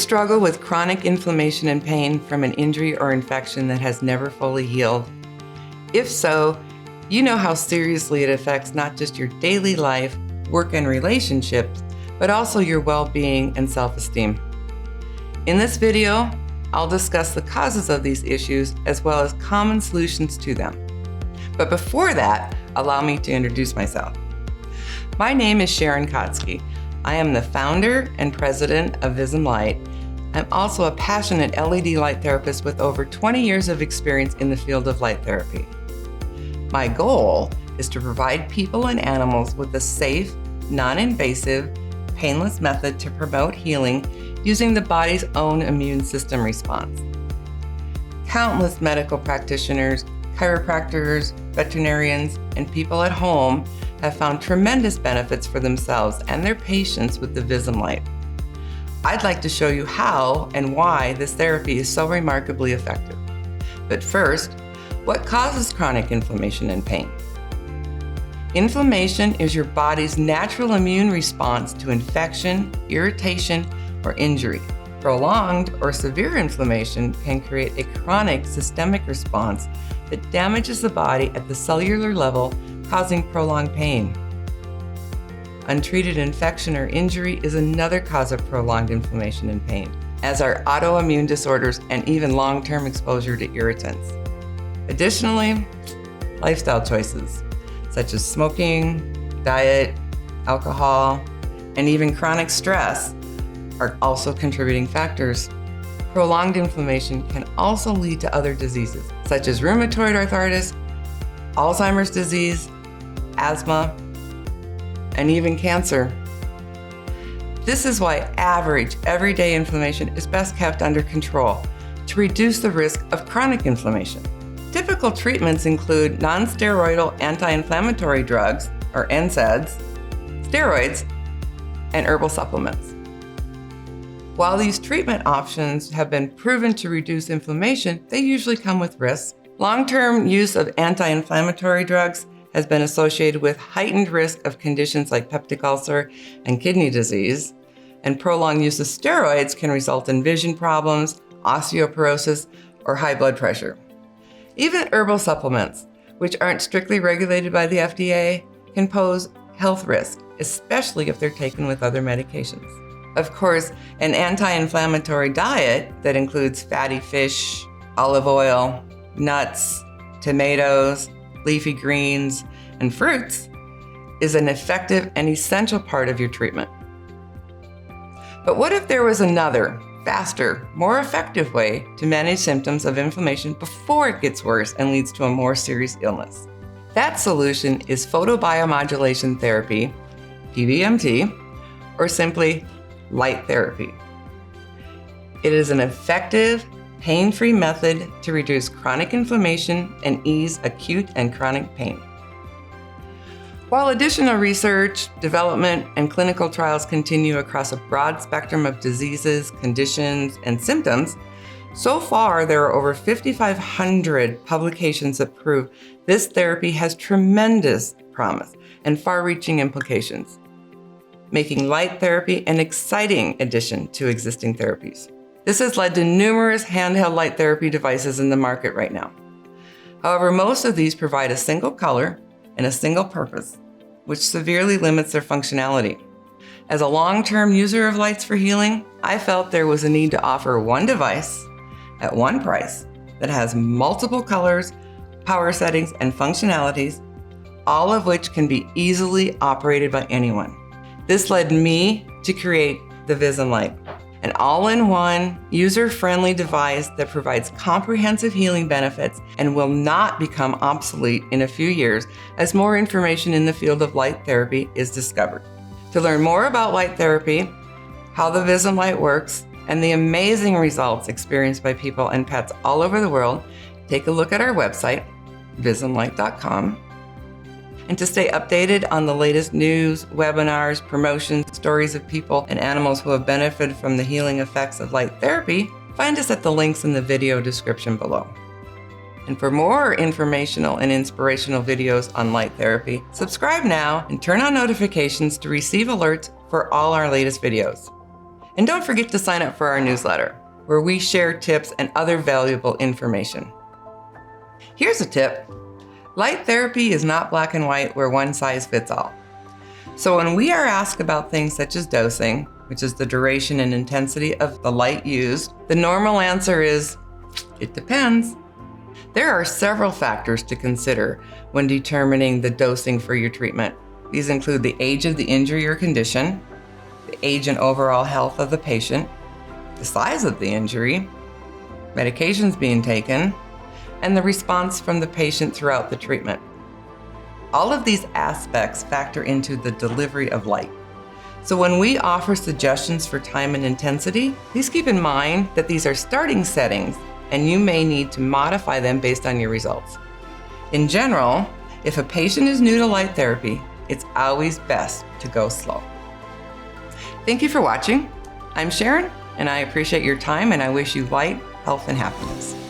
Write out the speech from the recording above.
struggle with chronic inflammation and pain from an injury or infection that has never fully healed? If so, you know how seriously it affects not just your daily life, work, and relationships, but also your well-being and self-esteem. In this video, I'll discuss the causes of these issues as well as common solutions to them. But before that, allow me to introduce myself. My name is Sharon Kotsky. I am the founder and president of Visum Light. I'm also a passionate LED light therapist with over 20 years of experience in the field of light therapy. My goal is to provide people and animals with a safe, non-invasive, painless method to promote healing using the body's own immune system response. Countless medical practitioners, chiropractors, veterinarians, and people at home have found tremendous benefits for themselves and their patients with the Visum Light. I'd like to show you how and why this therapy is so remarkably effective. But first, what causes chronic inflammation and pain? Inflammation is your body's natural immune response to infection, irritation, or injury. Prolonged or severe inflammation can create a chronic systemic response that damages the body at the cellular level, causing prolonged pain. Untreated infection or injury is another cause of prolonged inflammation and pain, as are autoimmune disorders and even long-term exposure to irritants. Additionally, lifestyle choices such as smoking, diet, alcohol, and even chronic stress are also contributing factors. Prolonged inflammation can also lead to other diseases such as rheumatoid arthritis, Alzheimer's disease, asthma, and even cancer. This is why average, everyday inflammation is best kept under control to reduce the risk of chronic inflammation. Typical treatments include non-steroidal anti-inflammatory drugs, or NSAIDs, steroids, and herbal supplements. While these treatment options have been proven to reduce inflammation, they usually come with risks. Long-term use of anti-inflammatory drugs has been associated with heightened risk of conditions like peptic ulcer and kidney disease, and prolonged use of steroids can result in vision problems, osteoporosis, or high blood pressure. Even herbal supplements, which aren't strictly regulated by the FDA, can pose health risks, especially if they're taken with other medications. Of course, an anti-inflammatory diet that includes fatty fish, olive oil, nuts, tomatoes, leafy greens, and fruits is an effective and essential part of your treatment. But what if there was another, faster, more effective way to manage symptoms of inflammation before it gets worse and leads to a more serious illness? That solution is photobiomodulation therapy, PBMT, or simply light therapy. It is an effective, pain-free method to reduce chronic inflammation and ease acute and chronic pain. While additional research, development, and clinical trials continue across a broad spectrum of diseases, conditions, and symptoms, so far there are over 5,500 publications that prove this therapy has tremendous promise and far-reaching implications, making light therapy an exciting addition to existing therapies. This has led to numerous handheld light therapy devices in the market right now. However, most of these provide a single color and a single purpose, which severely limits their functionality. As a long-term user of lights for healing, I felt there was a need to offer one device at one price that has multiple colors, power settings, and functionalities, all of which can be easily operated by anyone. This led me to create the Visum Light, an all-in-one, user-friendly device that provides comprehensive healing benefits and will not become obsolete in a few years as more information in the field of light therapy is discovered. To learn more about light therapy, how the Visum Light works, and the amazing results experienced by people and pets all over the world, take a look at our website, visumlight.com. And to stay updated on the latest news, webinars, promotions, stories of people and animals who have benefited from the healing effects of light therapy, find us at the links in the video description below. And for more informational and inspirational videos on light therapy, subscribe now and turn on notifications to receive alerts for all our latest videos. And don't forget to sign up for our newsletter, where we share tips and other valuable information. Here's a tip. Light therapy is not black and white where one size fits all. So when we are asked about things such as dosing, which is the duration and intensity of the light used, the normal answer is, it depends. There are several factors to consider when determining the dosing for your treatment. These include the age of the injury or condition, the age and overall health of the patient, the size of the injury, medications being taken, and the response from the patient throughout the treatment. All of these aspects factor into the delivery of light. So when we offer suggestions for time and intensity, please keep in mind that these are starting settings and you may need to modify them based on your results. In general, if a patient is new to light therapy, it's always best to go slow. Thank you for watching. I'm Sharon, and I appreciate your time, and I wish you light, health, and happiness.